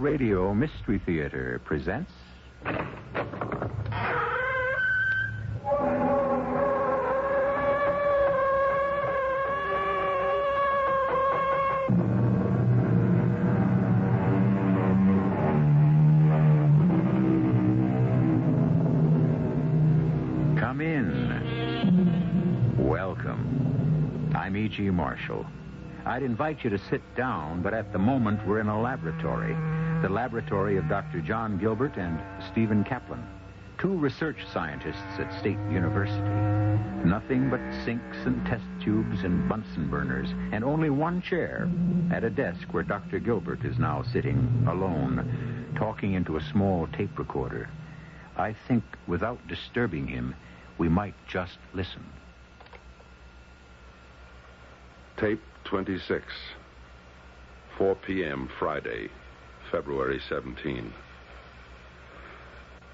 Radio Mystery Theater presents... Come in. Welcome. I'm E.G. Marshall. I'd invite you to sit down, but at the moment we're in a laboratory. The laboratory of Dr. John Gilbert and Stephen Kaplan, two research scientists at State University. Nothing but sinks and test tubes and Bunsen burners, and only one chair at a desk where Dr. Gilbert is now sitting alone, talking into a small tape recorder. I think without disturbing him, we might just listen. Tape 26, 4 p.m. Friday, February 17.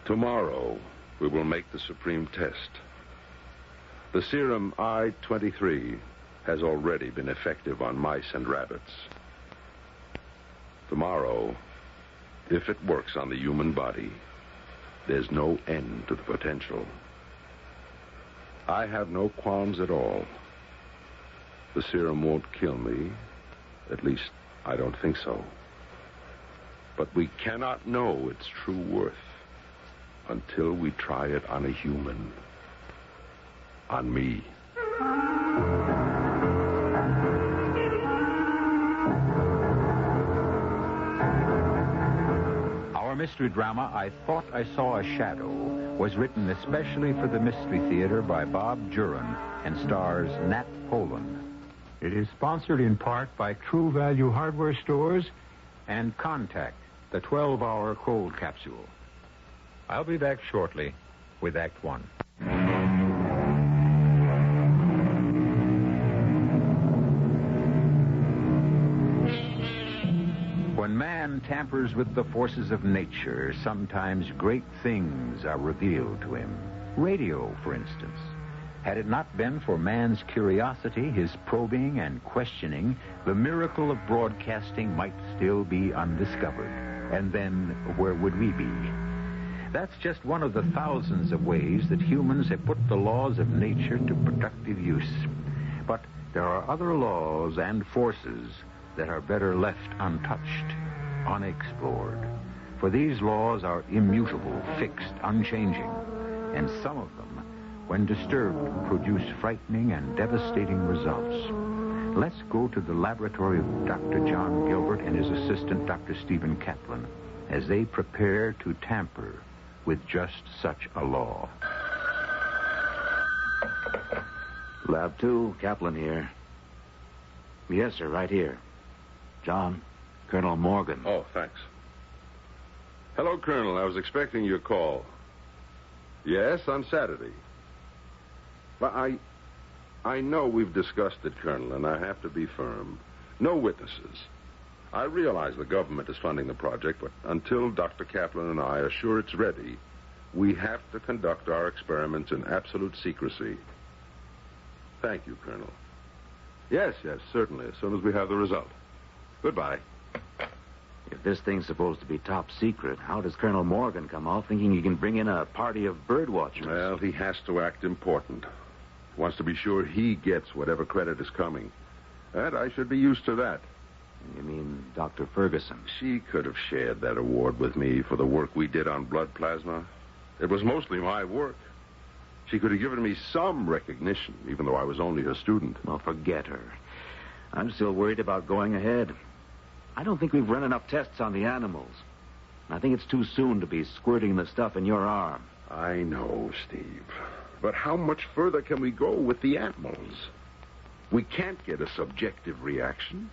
Tomorrow, we will make the supreme test. The serum I-23 has already been effective on mice and rabbits. Tomorrow, if it works on the human body, there's no end to the potential. I have no qualms at all. The serum won't kill me. At least, I don't think so. But we cannot know its true worth until we try it on a human. On me. Our mystery drama, I Thought I Saw a Shadow, was written especially for the Mystery Theater by Bob Juran and stars Nat Poland. It is sponsored in part by True Value Hardware Stores and Contact, the 12-hour cold capsule. I'll be back shortly with Act One. When man tampers with the forces of nature, sometimes great things are revealed to him. Radio, for instance. Had it not been for man's curiosity, his probing and questioning, the miracle of broadcasting might still be undiscovered. And then, where would we be? That's just one of the thousands of ways that humans have put the laws of nature to productive use. But there are other laws and forces that are better left untouched, unexplored. For these laws are immutable, fixed, unchanging. And some of them, when disturbed, produce frightening and devastating results. Let's go to the laboratory of Dr. John Gilbert and his assistant, Dr. Stephen Kaplan, as they prepare to tamper with just such a law. Lab 2, Kaplan here. Yes, sir, right here. John, Colonel Morgan. Oh, thanks. Hello, Colonel. I was expecting your call. Yes, on Saturday. But I know we've discussed it, Colonel, and I have to be firm. No witnesses. I realize the government is funding the project, but until Dr. Kaplan and I are sure it's ready, we have to conduct our experiments in absolute secrecy. Thank you, Colonel. Yes, certainly, as soon as we have the result. Goodbye. If this thing's supposed to be top secret, how does Colonel Morgan come off thinking he can bring in a party of bird watchers? Well, he has to act important. He wants to be sure he gets whatever credit is coming. And I should be used to that. You mean Dr. Ferguson? She could have shared that award with me for the work we did on blood plasma. It was mostly my work. She could have given me some recognition, even though I was only her student. Well, forget her. I'm still worried about going ahead. I don't think we've run enough tests on the animals. I think it's too soon to be squirting the stuff in your arm. I know, Steve. But how much further can we go with the animals? We can't get a subjective reaction.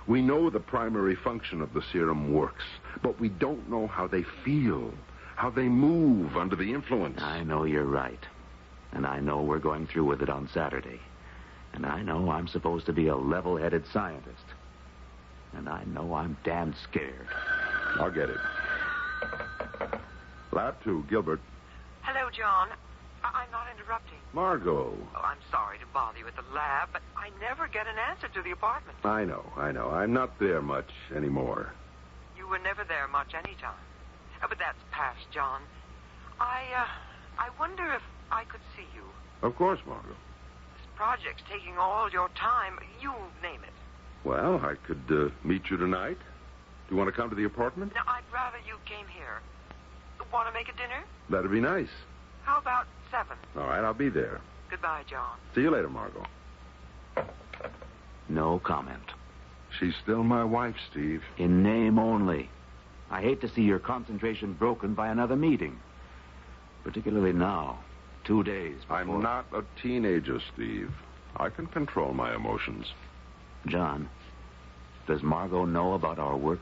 We know the primary function of the serum works, but we don't know how they feel, how they move under the influence. I know you're right. And I know we're going through with it on Saturday. And I know I'm supposed to be a level-headed scientist. And I know I'm damn scared. I'll get it. Lab 2, Gilbert. Hello, John. I'm not interrupting. Margot. Oh, I'm sorry to bother you at the lab, but I never get an answer to the apartment. I know. I'm not there much anymore. You you were never there much any time. But that's past, John. I wonder if I could see you. Of course, Margot. This project's taking all your time. You name it. Well, I could meet you tonight. Do you want to come to the apartment? No, I'd rather you came here. Want to make a dinner? That'd be nice. How about 7? All right, I'll be there. Goodbye, John. See you later, Margot. No comment. She's still my wife, Steve. In name only. I hate to see your concentration broken by another meeting. Particularly now, 2 days before... I'm not a teenager, Steve. I can control my emotions. John, does Margot know about our work?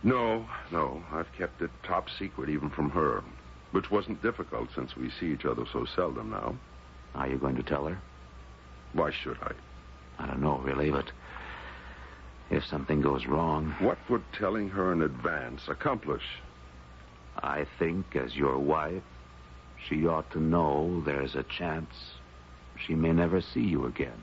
No. I've kept it top secret even from her, which wasn't difficult since we see each other so seldom now. Are you going to tell her? Why should I? I don't know, really, but if something goes wrong... What would telling her in advance accomplish? I think, as your wife, she ought to know there's a chance she may never see you again.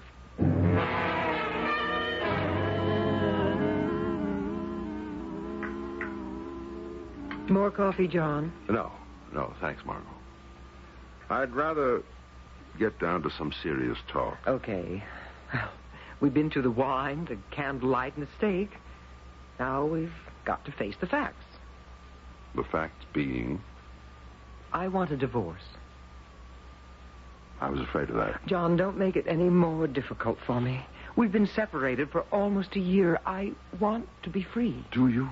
More coffee, John? No, thanks, Margot. I'd rather get down to some serious talk. Okay. Well, we've been through the wine, the candlelight, and the steak. Now we've got to face the facts. The facts being? I want a divorce. I was afraid of that. John, don't make it any more difficult for me. We've been separated for almost a year. I want to be free. Do you?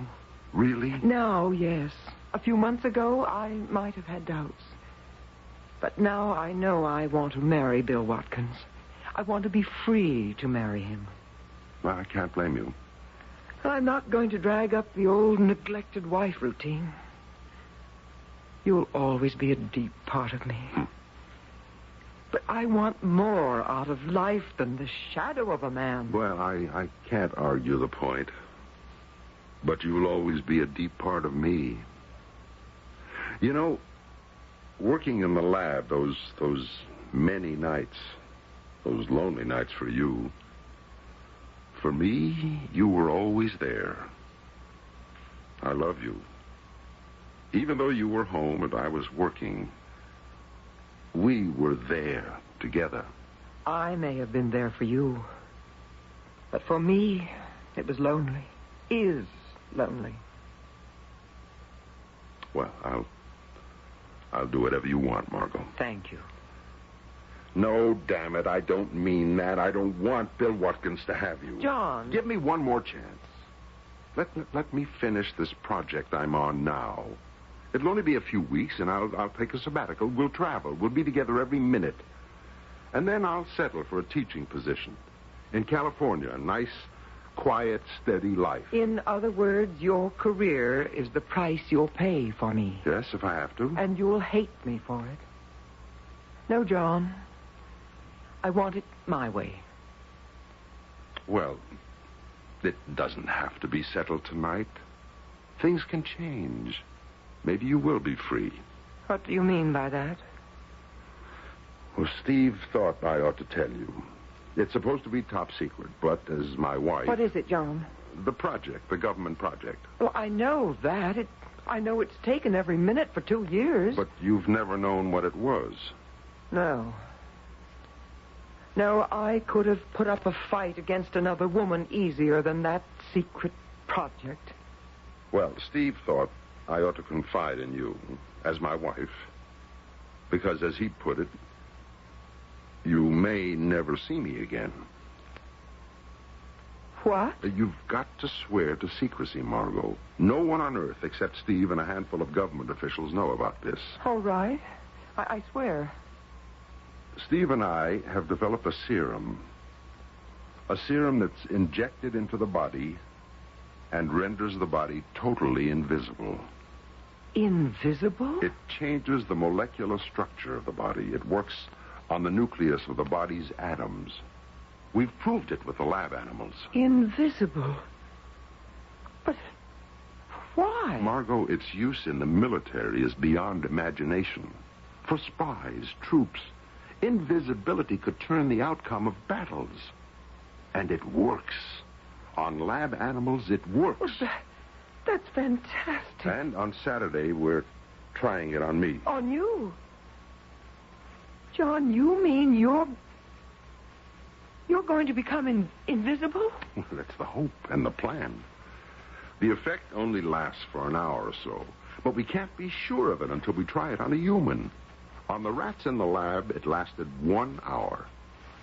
Really? Now, yes. A few months ago, I might have had doubts. But now I know I want to marry Bill Watkins. I want to be free to marry him. Well, I can't blame you. I'm not going to drag up the old neglected wife routine. You'll always be a deep part of me. But I want more out of life than the shadow of a man. Well, I can't argue the point. But you'll always be a deep part of me. You know, working in the lab, those many nights, those lonely nights for you, for me, you were always there. I love you. Even though you were home and I was working, we were there together. I may have been there for you. But for me, it was lonely. Is lonely. Well, I'll do whatever you want, Margot. Thank you. No, damn it, I don't mean that. I don't want Bill Watkins to have you. John. Give me one more chance. Let me finish this project I'm on now. It'll only be a few weeks, and I'll take a sabbatical. We'll travel. We'll be together every minute. And then I'll settle for a teaching position in California. A nice, quiet, steady life. In other words, your career is the price you'll pay for me. Yes, if I have to. And you'll hate me for it. No, John. I want it my way. Well, it doesn't have to be settled tonight. Things can change. Maybe you will be free. What do you mean by that? Well, Steve thought I ought to tell you. It's supposed to be top secret, but as my wife... What is it, John? The project, the government project. Well, I know that. I know it's taken every minute for 2 years. But you've never known what it was. No. No, I could have put up a fight against another woman easier than that secret project. Well, Steve thought I ought to confide in you as my wife. Because, as he put it, you may never see me again. What? You've got to swear to secrecy, Margot. No one on Earth except Steve and a handful of government officials know about this. All right. I swear. Steve and I have developed a serum. A serum that's injected into the body and renders the body totally invisible. Invisible? It changes the molecular structure of the body. It works on the nucleus of the body's atoms. We've proved it with the lab animals. Invisible? But why? Margot, its use in the military is beyond imagination. For spies, troops, invisibility could turn the outcome of battles. And it works. On lab animals, it works. That's fantastic. And on Saturday, we're trying it on me. On you? John, you mean you're going to become invisible? Well, that's the hope and the plan. The effect only lasts for an hour or so, but we can't be sure of it until we try it on a human. On the rats in the lab, it lasted 1 hour.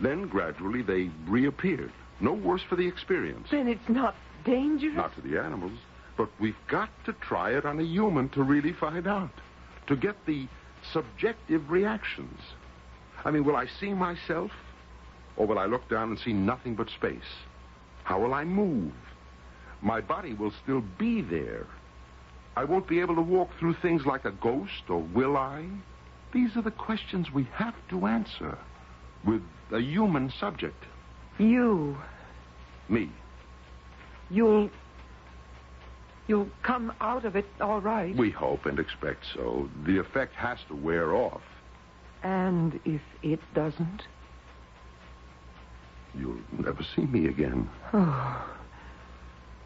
Then, gradually, they reappeared. No worse for the experience. Then it's not dangerous? Not to the animals, but we've got to try it on a human to really find out, to get the subjective reactions. I mean, will I see myself, or will I look down and see nothing but space? How will I move? My body will still be there. I won't be able to walk through things like a ghost, or will I? These are the questions we have to answer with a human subject. You. Me. You'll come out of it all right. We hope and expect so. The effect has to wear off. And if it doesn't? You'll never see me again. Oh,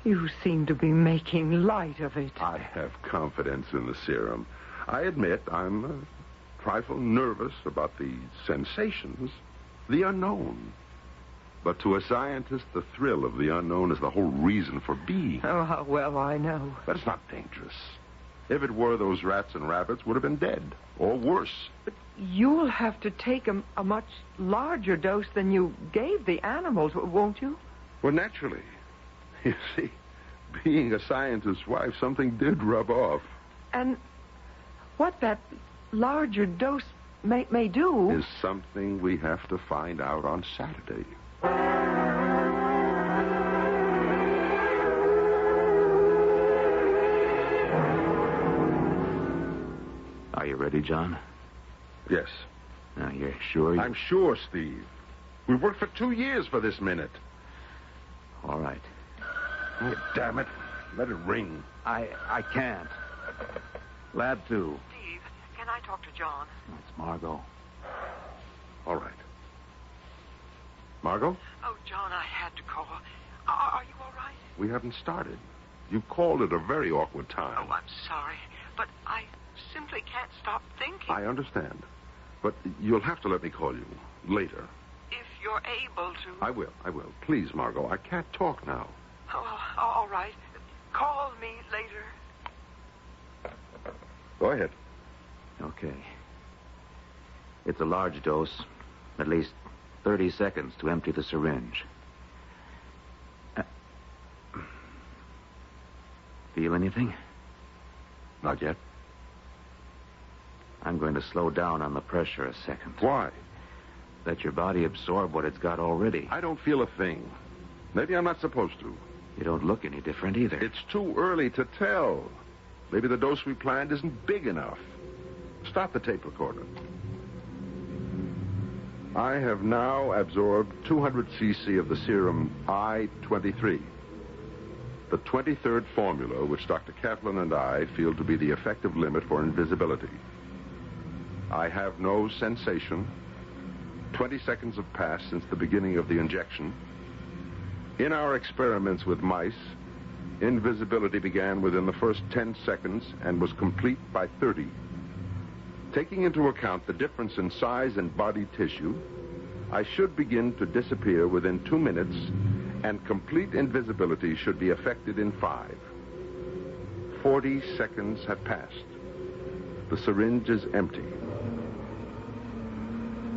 you seem to be making light of it. I have confidence in the serum. I admit I'm a trifle nervous about the sensations, the unknown. But to a scientist, the thrill of the unknown is the whole reason for being. Oh, how well I know. But it's not dangerous. If it were, those rats and rabbits would have been dead, or worse. But you'll have to take a much larger dose than you gave the animals, won't you? Well, naturally. You see, being a scientist's wife, something did rub off. And what that larger dose may do... is something we have to find out on Saturday. Are you ready, John? Yes. Now, you're sure? I'm sure, Steve. We've worked for 2 years for this minute. All right. Oh, damn it. Let it ring. I can't. Lab 2. Steve, can I talk to John? It's Margot. All right. Margot? Oh, John, I had to call. Are you all right? We haven't started. You called at a very awkward time. Oh, I'm sorry, but I simply can't stop thinking. I understand. But you'll have to let me call you later. If you're able to... I will. Please, Margot, I can't talk now. Oh, all right. Call me later. Go ahead. Okay. It's a large dose. At least 30 seconds to empty the syringe. Feel anything? Not yet. I'm going to slow down on the pressure a second. Why? Let your body absorb what it's got already. I don't feel a thing. Maybe I'm not supposed to. You don't look any different either. It's too early to tell. Maybe the dose we planned isn't big enough. Stop the tape recorder. I have now absorbed 200 cc of the serum I-23. The 23rd formula, which Dr. Kaplan and I feel to be the effective limit for invisibility. I have no sensation. 20 seconds have passed since the beginning of the injection. In our experiments with mice, invisibility began within the first 10 seconds and was complete by 30. Taking into account the difference in size and body tissue, I should begin to disappear within 2 minutes, and complete invisibility should be effected in 5. 40 seconds have passed. The syringe is empty.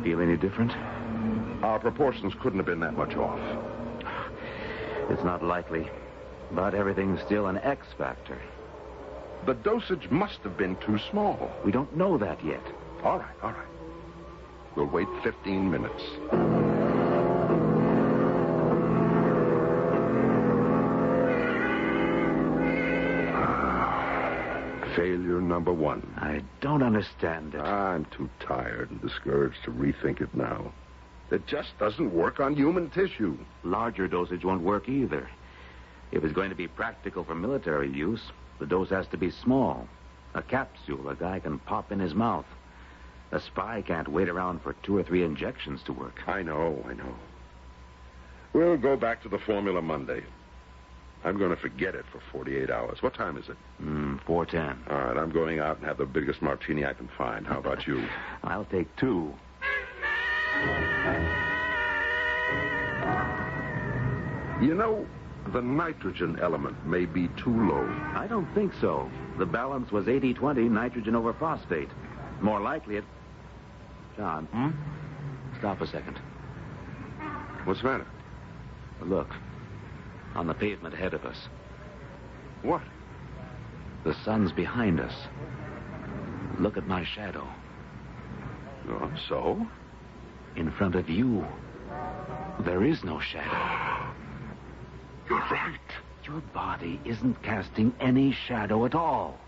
Feel any different? Our proportions couldn't have been that much off. It's not likely. But everything's still an X factor. The dosage must have been too small. We don't know that yet. All right. We'll wait 15 minutes. Failure number 1. I don't understand it. I'm too tired and discouraged to rethink it now. It just doesn't work on human tissue. Larger dosage won't work either. If it's going to be practical for military use, the dose has to be small. A capsule a guy can pop in his mouth. A spy can't wait around for 2 or 3 injections to work. I know. We'll go back to the formula Monday. I'm going to forget it for 48 hours. What time is it? 4:10. All right, I'm going out and have the biggest martini I can find. How about you? I'll take 2. You know, the nitrogen element may be too low. I don't think so. The balance was 80-20, nitrogen over phosphate. More likely it... John, stop a second. What's the matter? Look, on the pavement ahead of us. What? The sun's behind us. Look at my shadow. Oh, so? In front of you, there is no shadow. You're right. Your body isn't casting any shadow at all.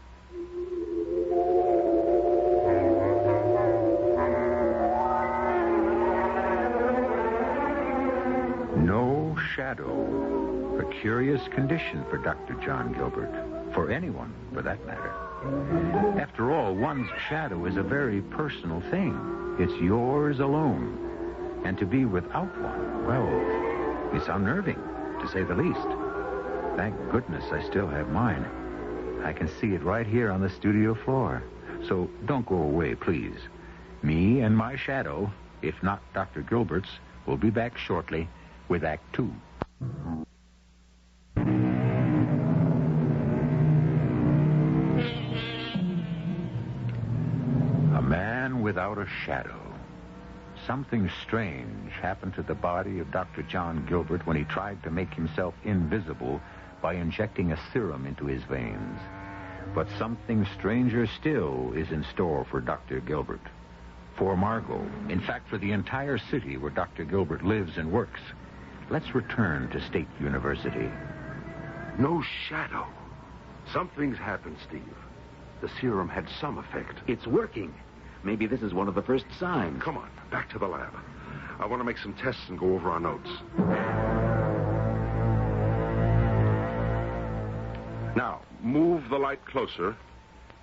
No shadow. A curious condition for Dr. John Gilbert. For anyone, for that matter. After all, one's shadow is a very personal thing. It's yours alone. And to be without one, well, it's unnerving, to say the least. Thank goodness I still have mine. I can see it right here on the studio floor. So don't go away, please. Me and my shadow, if not Dr. Gilbert's, will be back shortly with Act 2. A man without a shadow. Something strange happened to the body of Dr. John Gilbert when he tried to make himself invisible by injecting a serum into his veins. But something stranger still is in store for Dr. Gilbert. For Margot, in fact, for the entire city where Dr. Gilbert lives and works. Let's return to State University. No shadow. Something's happened, Steve. The serum had some effect. It's working. Maybe this is one of the first signs. Come on, back to the lab. I want to make some tests and go over our notes. Now, move the light closer.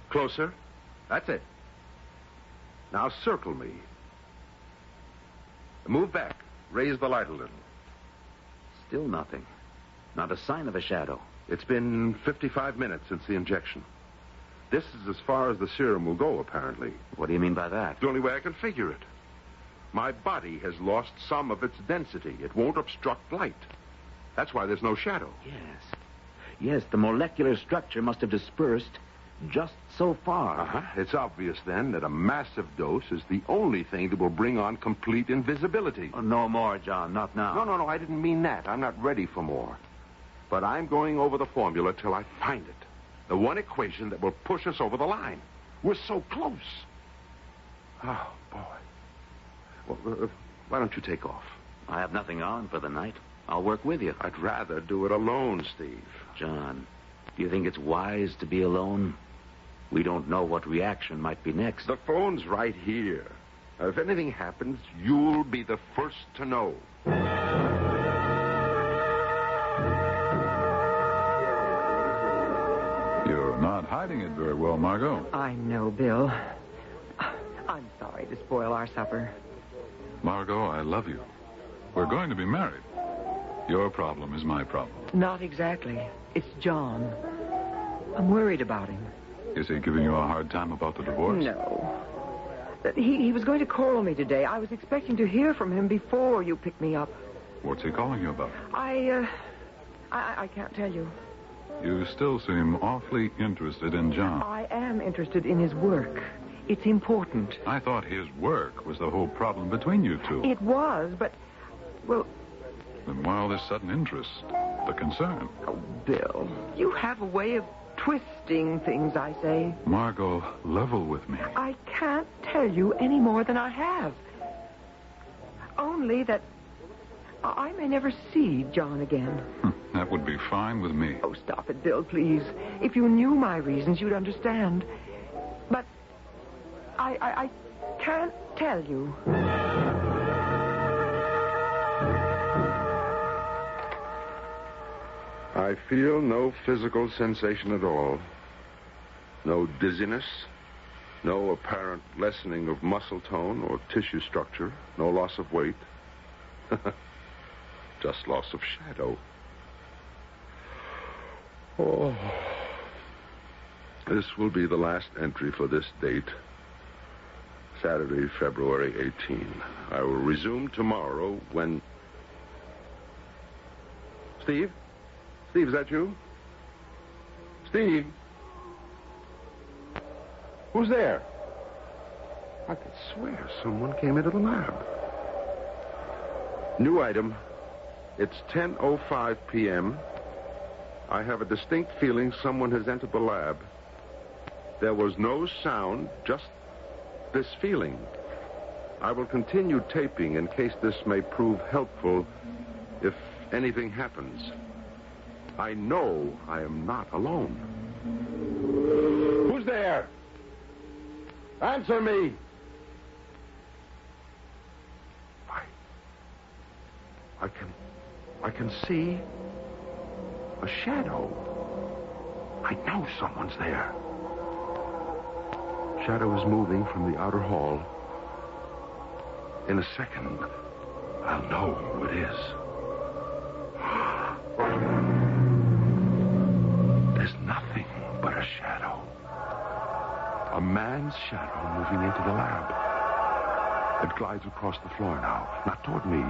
Closer. That's it. Now circle me. Move back. Raise the light a little. Still nothing. Not a sign of a shadow. It's been 55 minutes since the injection. This is as far as the serum will go, apparently. What do you mean by that? The only way I can figure it. My body has lost some of its density. It won't obstruct light. That's why there's no shadow. Yes, the molecular structure must have dispersed just so far. It's obvious, then, that a massive dose is the only thing that will bring on complete invisibility. Oh, no more, John. Not now. No, I didn't mean that. I'm not ready for more. But I'm going over the formula till I find it. The one equation that will push us over the line. We're so close. Oh, boy. Well, why don't you take off? I have nothing on for the night. I'll work with you. I'd rather do it alone, Steve. John, do you think it's wise to be alone? We don't know what reaction might be next. The phone's right here. If anything happens, you'll be the first to know. You're not hiding it very well, Margot. I know, Bill. I'm sorry to spoil our supper. Margot, I love you. We're going to be married. Your problem is my problem. Not exactly. It's John. I'm worried about him. Is he giving you a hard time about the divorce? No. He was going to call me today. I was expecting to hear from him before you picked me up. What's he calling you about? I can't tell you. You still seem awfully interested in John. I am interested in his work. It's important. I thought his work was the whole problem between you two. It was, but, well... Then why all this sudden interest? The concern? Oh, Bill, you have a way of twisting things, I say. Margot, level with me. I can't tell you any more than I have. Only that I may never see John again. That would be fine with me. Oh, stop it, Bill, please. If you knew my reasons, you'd understand. But I can't tell you. I feel no physical sensation at all. No dizziness. No apparent lessening of muscle tone or tissue structure. No loss of weight. Just loss of shadow. Oh. This will be the last entry for this date. Saturday, February 18. I will resume tomorrow when... Steve? Steve, is that you? Steve? Who's there? I could swear someone came into the lab. New item. It's 10:05 p.m. I have a distinct feeling someone has entered the lab. There was no sound, just this feeling. I will continue taping in case this may prove helpful if anything happens. I know I am not alone. Who's there? Answer me. I can see a shadow. I know someone's there. Shadow is moving from the outer hall. In a second, I'll know who it is. There's nothing but a shadow. A man's shadow moving into the lab. It glides across the floor now, not toward me,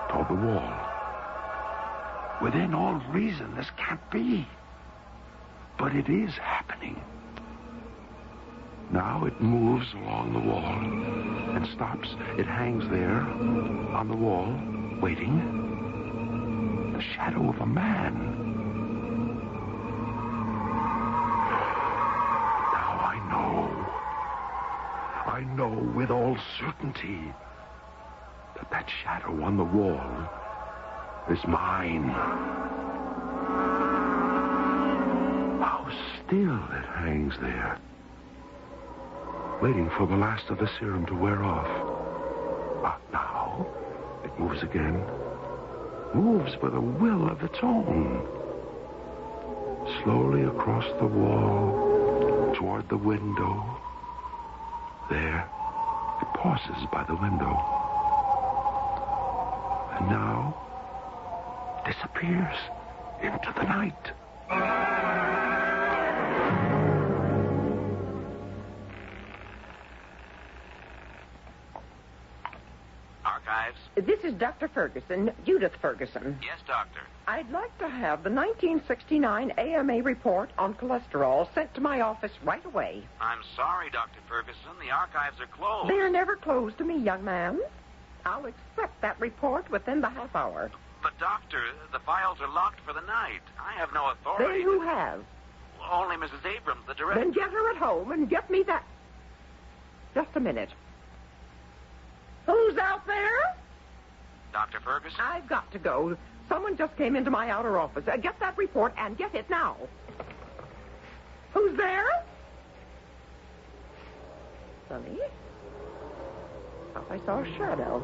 toward the wall. Within all reason, this can't be. But it is happening. Now it moves along the wall and stops. It hangs there on the wall, waiting. The shadow of a man. Now I know with all certainty that shadow on the wall is mine. How still it hangs there, waiting for the last of the serum to wear off. But now it moves again, moves with a will of its own, slowly across the wall toward the window. There, it pauses by the window. And now disappears into the night. Archives? This is Dr. Ferguson, Judith Ferguson. Yes, doctor. I'd like to have the 1969 AMA report on cholesterol sent to my office right away. I'm sorry, Dr. Ferguson. The archives are closed. They're never closed to me, young man. I'll expect that report within the half hour. But, doctor, the files are locked for the night. I have no authority. Then who has? Only Mrs. Abrams, the director. Then get her at home and get me that... Just a minute. Who's out there? Dr. Ferguson? I've got to go. Someone just came into my outer office. Get that report and get it now. Who's there? Sonny? Thought I saw a shadow.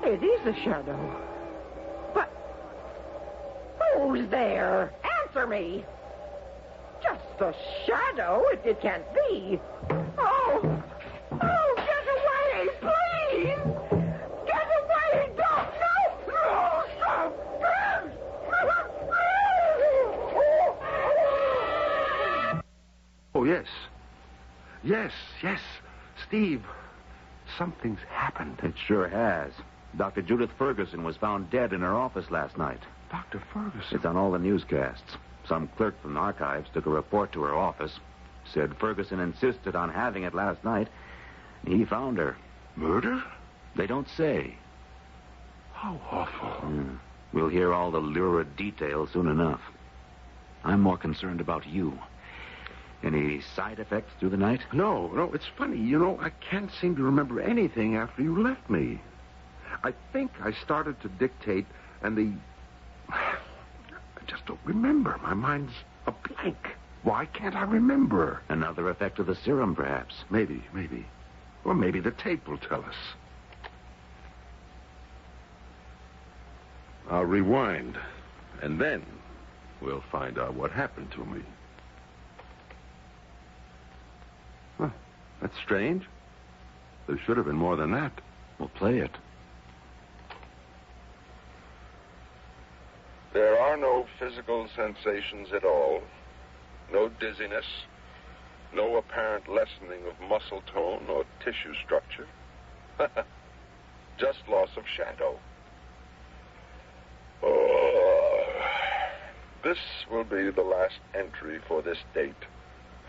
It is a shadow. But who's there? Answer me. Just a shadow? It can't be. Oh, get away, please. Get away, don't. No, Oh, yes. Yes. Steve, something's happened. It sure has. Dr. Judith Ferguson was found dead in her office last night. Dr. Ferguson? It's on all the newscasts. Some clerk from the archives took a report to her office. Said Ferguson insisted on having it last night. He found her. Murder? They don't say. How awful. We'll hear all the lurid details soon enough. I'm more concerned about you. Any side effects through the night? No, it's funny. I can't seem to remember anything after you left me. I think I started to dictate, and I just don't remember. My mind's a blank. Why can't I remember? Another effect of the serum, perhaps. Maybe. Or maybe the tape will tell us. I'll rewind, and then we'll find out what happened to me. Huh, that's strange. There should have been more than that. We'll play it. There are no physical sensations at all. No dizziness. No apparent lessening of muscle tone or tissue structure. Just loss of shadow. Oh. This will be the last entry for this date,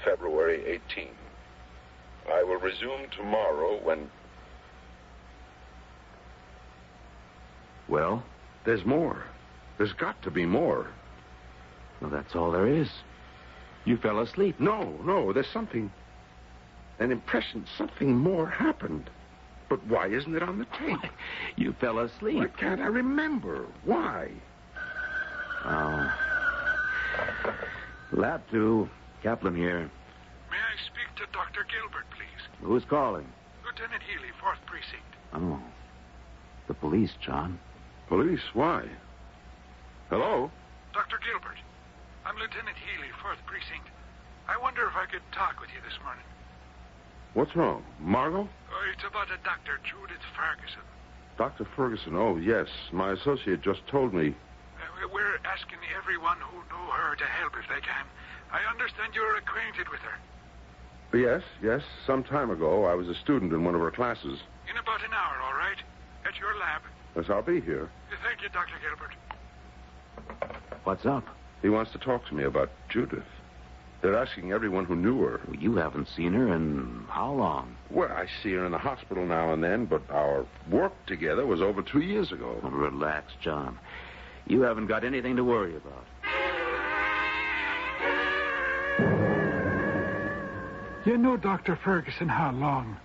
February 18. I will resume tomorrow when... Well? There's more. There's got to be more. Well, that's all there is. You fell asleep. No, there's something... An impression, something more happened. But why isn't it on the tape? You fell asleep. Why can't I remember? Why? Oh. Lab 2, Kaplan here. May I speak to Dr. Gilbert, please? Who's calling? Lieutenant Healy, 4th Precinct. Oh. The police, John. Police? Why? Hello? Dr. Gilbert, I'm Lieutenant Healy, 4th Precinct. I wonder if I could talk with you this morning. What's wrong? Margot? Oh, it's about a Dr. Judith Ferguson. Dr. Ferguson, oh, yes. My associate just told me. We're asking everyone who know her to help if they can. I understand you're acquainted with her. Yes. Some time ago, I was a student in one of her classes. In about an hour, all right? At your lab. Yes, I'll be here. Thank you, Dr. Gilbert. What's up? He wants to talk to me about Judith. They're asking everyone who knew her. Well, you haven't seen her in how long? Well, I see her in the hospital now and then, but our work together was over 2 years ago. Oh, relax, John. You haven't got anything to worry about. You know Dr. Ferguson how long?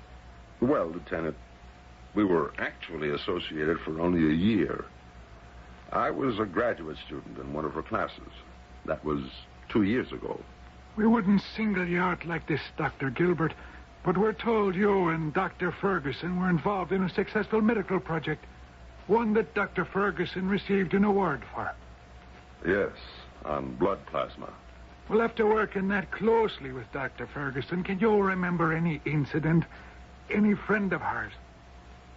Well, Lieutenant, we were actually associated for only a year. I was a graduate student in one of her classes. That was 2 years ago. We wouldn't single you out like this, Dr. Gilbert, but we're told you and Dr. Ferguson were involved in a successful medical project, one that Dr. Ferguson received an award for. Yes, on blood plasma. Well, after working that closely with Dr. Ferguson, can you remember any incident, any friend of hers,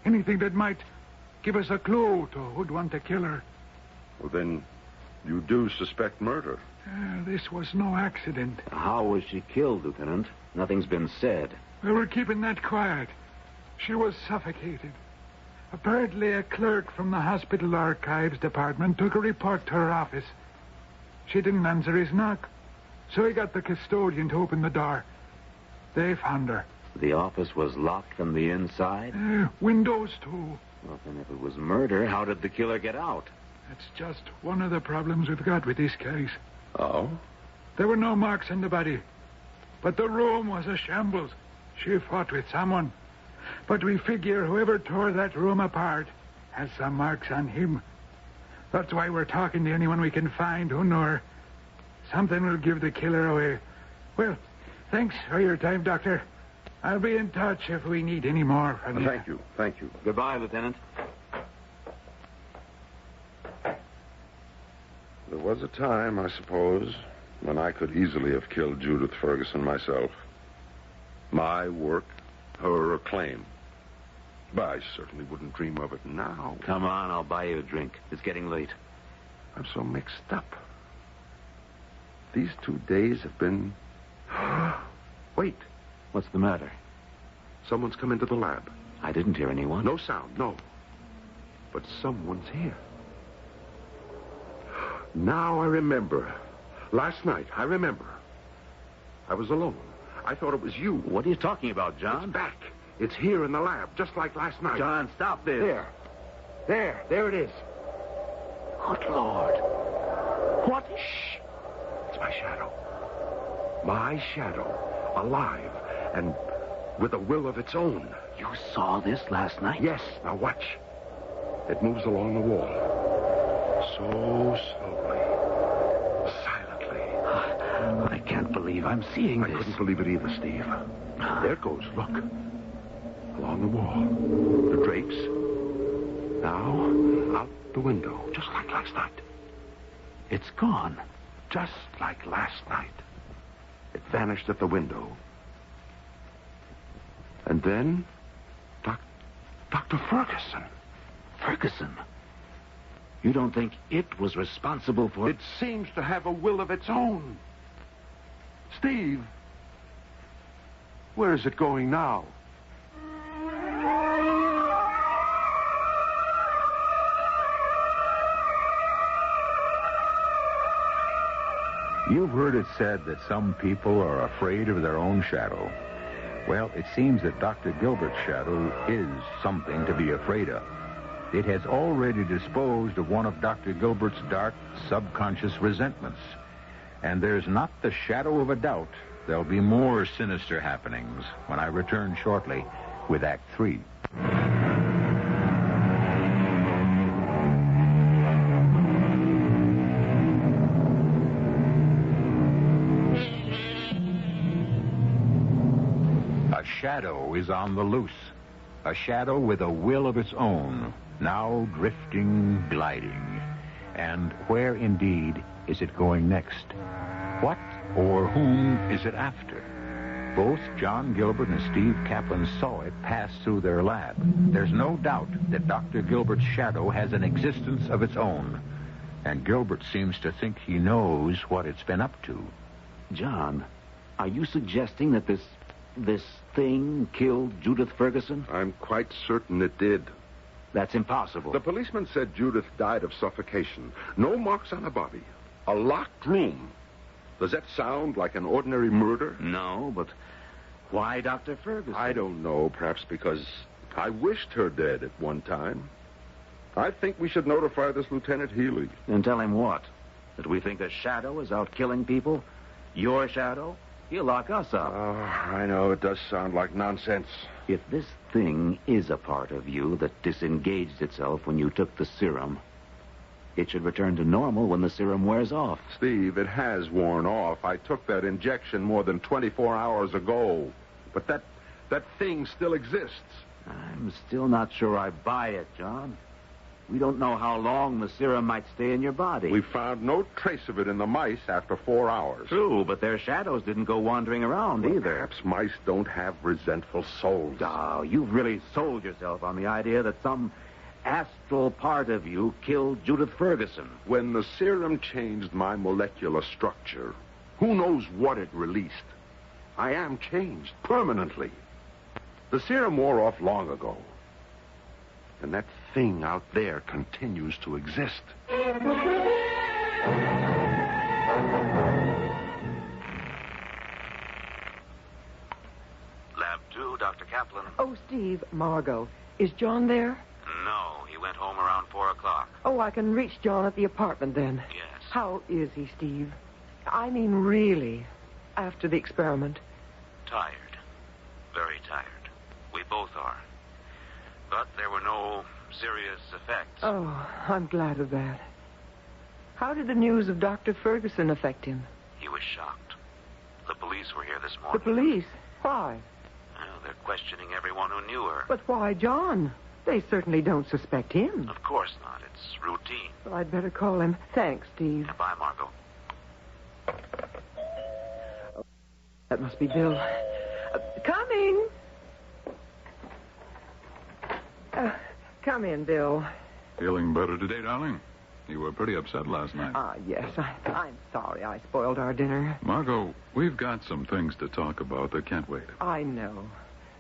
anything that might give us a clue to who'd want to kill her? Well, then, you do suspect murder. This was no accident. How was she killed, Lieutenant? Nothing's been said. Well, we're keeping that quiet. She was suffocated. Apparently, a clerk from the hospital archives department took a report to her office. She didn't answer his knock, so he got the custodian to open the door. They found her. The office was locked from the inside? Windows, too. Well, then if it was murder, how did the killer get out? That's just one of the problems we've got with this case. Oh? There were no marks on the body, but the room was a shambles. She fought with someone. But we figure whoever tore that room apart has some marks on him. That's why we're talking to anyone we can find who knew her. Something will give the killer away. Well, thanks for your time, Doctor. I'll be in touch if we need any more from you. Thank you. Goodbye, Lieutenant. There was a time, I suppose, when I could easily have killed Judith Ferguson myself. My work, her acclaim. But I certainly wouldn't dream of it now. Come on, I'll buy you a drink. It's getting late. I'm so mixed up. These 2 days have been... Wait. What's the matter? Someone's come into the lab. I didn't hear anyone. No sound, no. But someone's here. Now I remember. Last night, I remember. I was alone. I thought it was you. What are you talking about, John? It's back. It's here in the lab, just like last night. John, stop this. There it is. Good Lord. What? Shh. It's my shadow. My shadow. Alive. And with a will of its own. You saw this last night? Yes. Now watch. It moves along the wall. So slowly. Silently. I can't believe I'm seeing this. I couldn't believe it either, Steve. There it goes. Look. Along the wall. The drapes. Now, out the window. Just like last night. It's gone. Just like last night. It vanished at the window. And then... Dr. Ferguson. Ferguson? You don't think it was responsible for... It seems to have a will of its own. Steve, where is it going now? You've heard it said that some people are afraid of their own shadow. Well, it seems that Dr. Gilbert's shadow is something to be afraid of. It has already disposed of one of Dr. Gilbert's dark, subconscious resentments. And there's not the shadow of a doubt there'll be more sinister happenings when I return shortly with Act 3. A shadow is on the loose. A shadow with a will of its own, now drifting, gliding. And where, indeed, is it going next? What or whom is it after? Both John Gilbert and Steve Kaplan saw it pass through their lab. There's no doubt that Dr. Gilbert's shadow has an existence of its own. And Gilbert seems to think he knows what it's been up to. John, are you suggesting that this thing killed Judith Ferguson? I'm quite certain it did. That's impossible. The policeman said Judith died of suffocation. No marks on her body. A locked room. Does that sound like an ordinary murder? No, but why Dr. Ferguson? I don't know. Perhaps because I wished her dead at one time. I think we should notify this Lieutenant Healy. And tell him what? That we think a shadow is out killing people? Your shadow? He'll lock us up. Oh, I know. It does sound like nonsense. If this thing is a part of you that disengaged itself when you took the serum, it should return to normal when the serum wears off. Steve, it has worn off. I took that injection more than 24 hours ago. But that thing still exists. I'm still not sure I buy it, John. We don't know how long the serum might stay in your body. We found no trace of it in the mice after 4 hours. True, but their shadows didn't go wandering around either. Perhaps mice don't have resentful souls. Oh, you've really sold yourself on the idea that some astral part of you killed Judith Ferguson. When the serum changed my molecular structure, who knows what it released? I am changed permanently. The serum wore off long ago. And that thing out there continues to exist. Lab 2, Dr. Kaplan. Oh, Steve, Margot. Is John there? No, he went home around 4 o'clock. Oh, I can reach John at the apartment then. Yes. How is he, Steve? I mean, really, after the experiment. Tired. Very tired. We both are. But there were no serious effects. Oh, I'm glad of that. How did the news of Dr. Ferguson affect him? He was shocked. The police were here this The morning. police? Why? Well, they're questioning everyone who knew her. But why John? They certainly don't suspect him. Of course not. It's routine. Well, I'd better call him. Thanks, Steve. Bye, Margot. That must be Bill. Coming! Come in, Bill. Feeling better today, darling? You were pretty upset last night. Yes. I'm sorry I spoiled our dinner. Margot, we've got some things to talk about that can't wait. I know.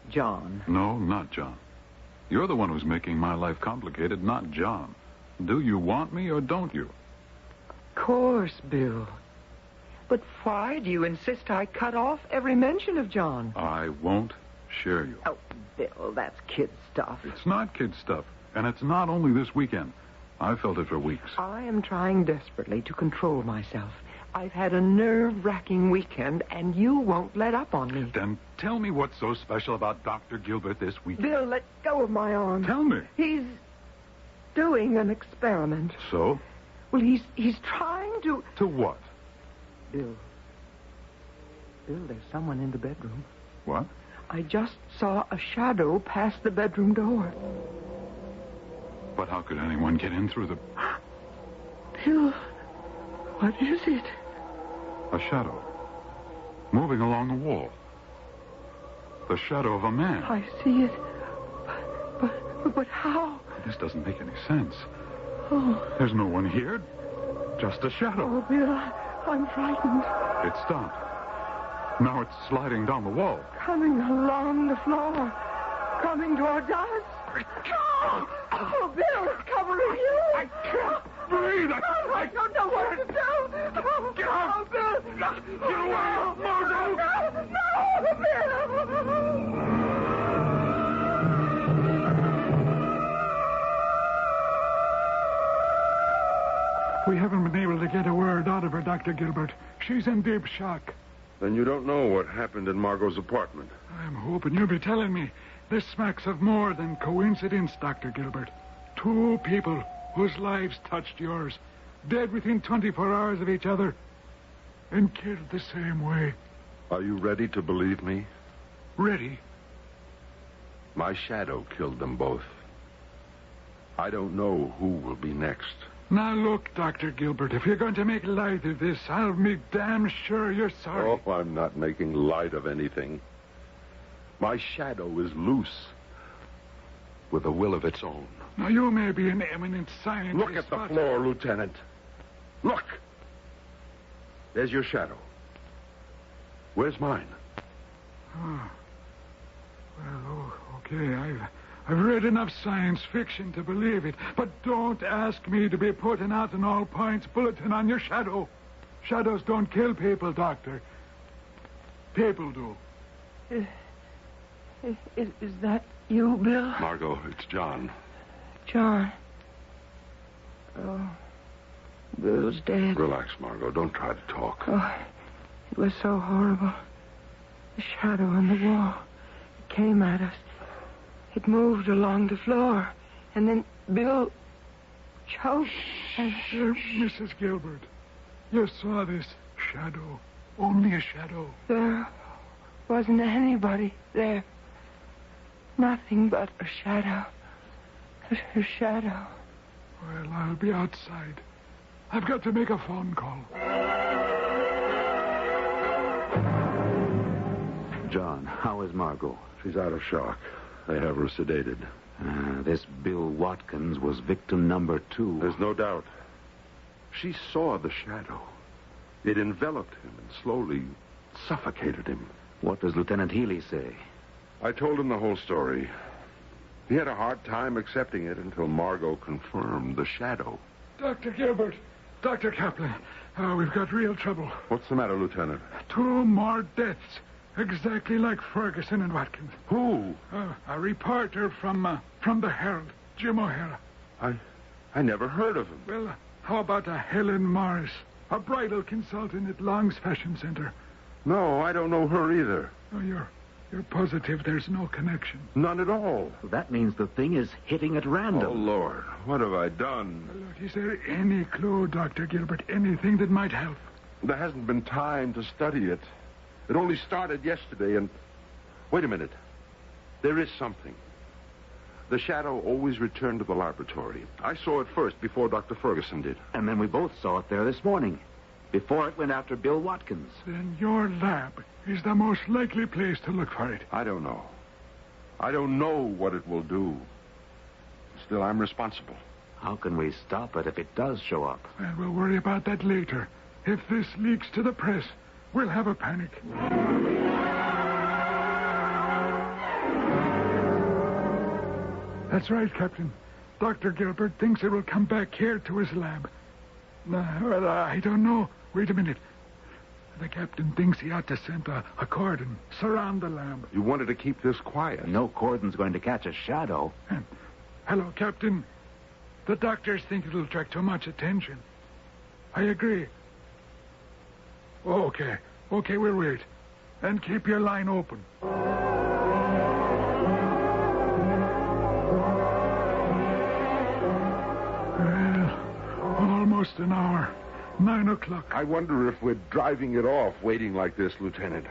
John. No, not John. You're the one who's making my life complicated, not John. Do you want me or don't you? Of course, Bill. But why do you insist I cut off every mention of John? I won't share you. Oh, Bill, that's kid stuff. It's not kid stuff, and it's not only this weekend. I felt it for weeks. I am trying desperately to control myself. I've had a nerve-wracking weekend, and you won't let up on me. Then tell me what's so special about Dr. Gilbert this weekend. Bill, let go of my arm. Tell me. He's doing an experiment. So? Well, he's trying to... To what? Bill, there's someone in the bedroom. What? I just saw a shadow pass the bedroom door. But how could anyone get in through the... Bill, what is it? A shadow. Moving along the wall. The shadow of a man. I see it. But how? This doesn't make any sense. Oh. There's no one here. Just a shadow. Oh, Bill, I'm frightened. It stopped. Now it's sliding down the wall. Coming along the floor. Coming toward us. Oh, Bill, it's covering you. I can't breathe. I don't know what to do. Get off. Oh, Bill. Get away, Margot. No, Bill. We haven't been able to get a word out of her, Dr. Gilbert. She's in deep shock. Then you don't know what happened in Margot's apartment. I'm hoping you'll be telling me. This smacks of more than coincidence, Dr. Gilbert. 2 people whose lives touched yours, dead within 24 hours of each other, and killed the same way. Are you ready to believe me? Ready? My shadow killed them both. I don't know who will be next. Now, look, Dr. Gilbert, if you're going to make light of this, I'll be damn sure you're sorry. Oh, I'm not making light of anything. My shadow is loose, with a will of its own. Now, you may be an eminent scientist. Look at the floor, Lieutenant. Look! There's your shadow. Where's mine? Oh. Well, okay, I've read enough science fiction to believe it, but don't ask me to be putting out an all-points bulletin on your shadow. Shadows don't kill people, Doctor. People do. Is that you, Bill? Margot, it's John. John. Oh, Bill's dead. Relax, Margot. Don't try to talk. Oh, it was so horrible. The shadow on the wall. It came at us. It moved along the floor. And then Bill choked. Mrs. Gilbert, you saw this shadow. Only a shadow. There wasn't anybody there. Nothing but a shadow. A shadow. Well, I'll be outside. I've got to make a phone call. John, how is Margot? She's out of shock. They have her sedated. This Bill Watkins was victim number 2. There's no doubt. She saw the shadow. It enveloped him and slowly suffocated him. What does Lieutenant Healy say? I told him the whole story. He had a hard time accepting it until Margot confirmed the shadow. Dr. Gilbert, Dr. Kaplan, we've got real trouble. What's the matter, Lieutenant? 2 more deaths, exactly like Ferguson and Watkins. Who? A reporter from the Herald, Jim O'Hara. I never heard of him. Well, how about a Helen Morris, a bridal consultant at Long's Fashion Center? No, I don't know her either. Oh, you're positive there's no connection? None at all. That means the thing is hitting at random. Oh, Lord, what have I done? Look, is there any clue, Dr. Gilbert, anything that might help? There hasn't been time to study it. It only started yesterday, and... Wait a minute. There is something. The shadow always returned to the laboratory. I saw it first before Dr. Ferguson did. And then we both saw it there this morning, before it went after Bill Watkins. Then your lab is the most likely place to look for it. I don't know. I don't know what it will do. Still, I'm responsible. How can we stop it if it does show up? Well, we'll worry about that later. If this leaks to the press, we'll have a panic. That's right, Captain. Dr. Gilbert thinks it will come back here to his lab. Well, I don't know. Wait a minute. The captain thinks he ought to send a cordon, surround the lab. You wanted to keep this quiet. No cordon's going to catch a shadow. Hello, Captain. The doctors think it'll attract too much attention. I agree. Okay, we'll wait. And keep your line open. Well, almost an hour. 9 o'clock. I wonder if we're driving it off waiting like this, Lieutenant.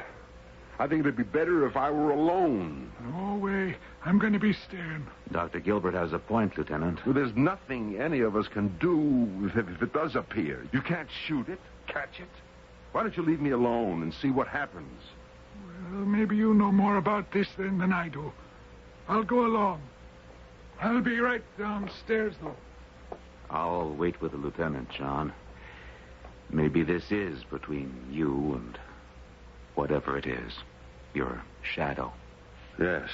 I think it'd be better if I were alone. No way. I'm going to be staying. Dr. Gilbert has a point, Lieutenant. Well, there's nothing any of us can do if it does appear. You can't shoot it, catch it. Why don't you leave me alone and see what happens? Well, maybe you know more about this than I do. I'll go along. I'll be right downstairs, though. I'll wait with the lieutenant, John. Maybe this is between you and whatever it is. Your shadow. Yes.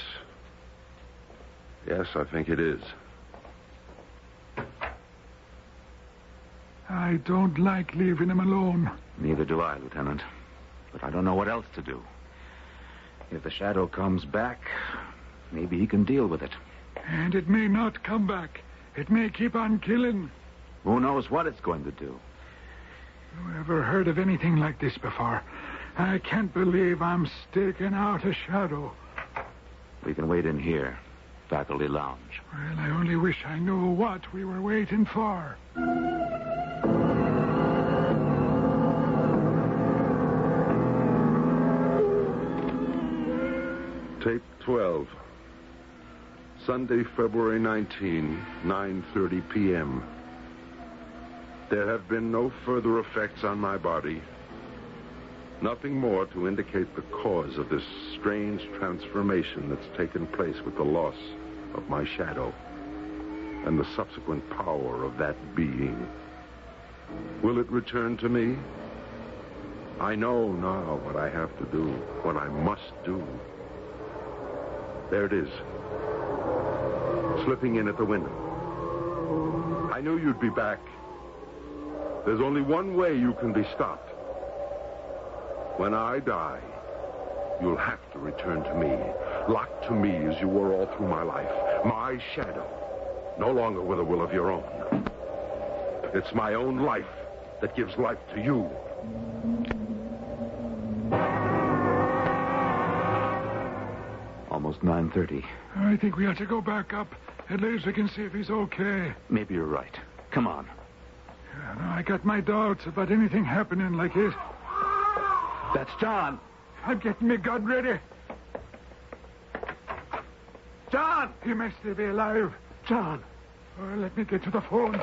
Yes, I think it is. I don't like leaving him alone. Neither do I, Lieutenant. But I don't know what else to do. If the shadow comes back, maybe he can deal with it. And it may not come back. It may keep on killing. Who knows what it's going to do? You ever heard of anything like this before? I can't believe I'm staking out a shadow. We can wait in here. Faculty lounge. Well, I only wish I knew what we were waiting for. Tape 12. Sunday, February 19, 9:30 p.m. There have been no further effects on my body. Nothing more to indicate the cause of this strange transformation that's taken place with the loss of my shadow and the subsequent power of that being. Will it return to me? I know now what I have to do, what I must do. There it is, slipping in at the window. I knew you'd be back. There's only one way you can be stopped. When I die, you'll have to return to me, locked to me as you were all through my life. My shadow, no longer with a will of your own. It's my own life that gives life to you. Almost 9:30. I think we ought to go back up. At least we can see if he's okay. Maybe you're right. Come on. Yeah, no, I got my doubts about anything happening like this. That's John. I'm getting my gun ready. John! He may still be alive. John! Oh, let me get to the phone.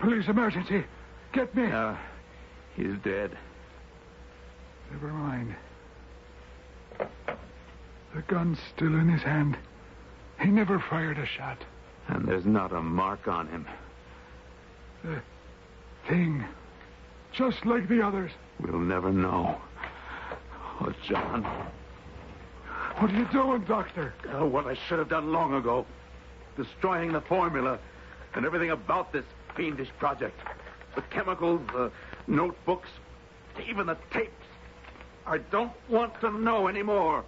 Police emergency. Get me. He's dead. Never mind. The gun's still in his hand. He never fired a shot. And there's not a mark on him. The thing. Just like the others. We'll never know. Oh, John. What are you doing, Doctor? What I should have done long ago. Destroying the formula and everything about this fiendish project. The chemicals, the notebooks, even the tapes. I don't want to know anymore.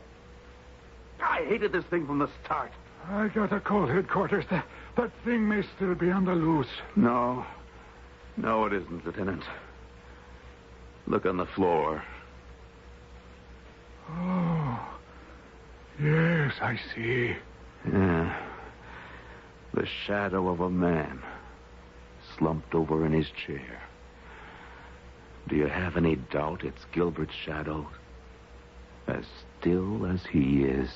I hated this thing from the start. I got a call headquarters. That thing may still be on the loose. No. No, it isn't, Lieutenant. Look on the floor. Oh. Yes, I see. Yeah. The shadow of a man slumped over in his chair. Do you have any doubt it's Gilbert's shadow? As still as he is.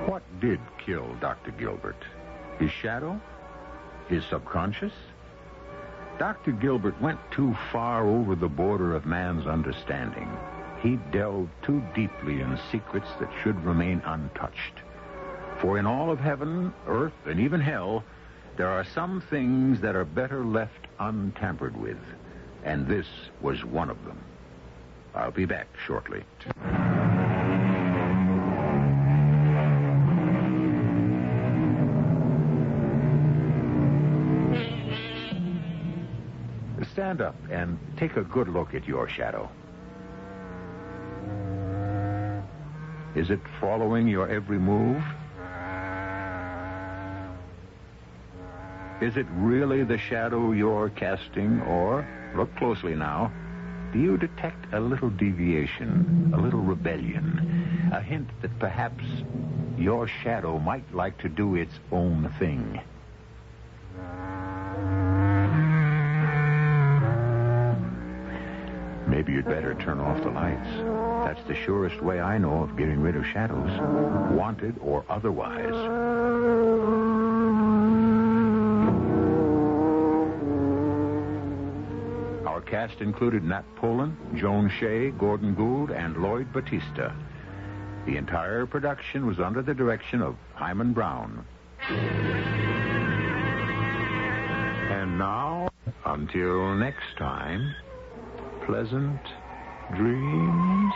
What did kill Dr. Gilbert? His shadow? His subconscious? Dr. Gilbert went too far over the border of man's understanding. He delved too deeply in secrets that should remain untouched. For in all of heaven, earth, and even hell, there are some things that are better left untampered with. And this was one of them. I'll be back shortly. Stand up and take a good look at your shadow. Is it following your every move? Is it really the shadow you're casting, or, look closely now, do you detect a little deviation, a little rebellion, a hint that perhaps your shadow might like to do its own thing? Maybe you'd better turn off the lights. That's the surest way I know of getting rid of shadows, wanted or otherwise. cast included Nat Pullen, Joan Shea, Gordon Gould, and Lloyd Battista. The entire production was under the direction of Hyman Brown. And now, until next time, pleasant dreams.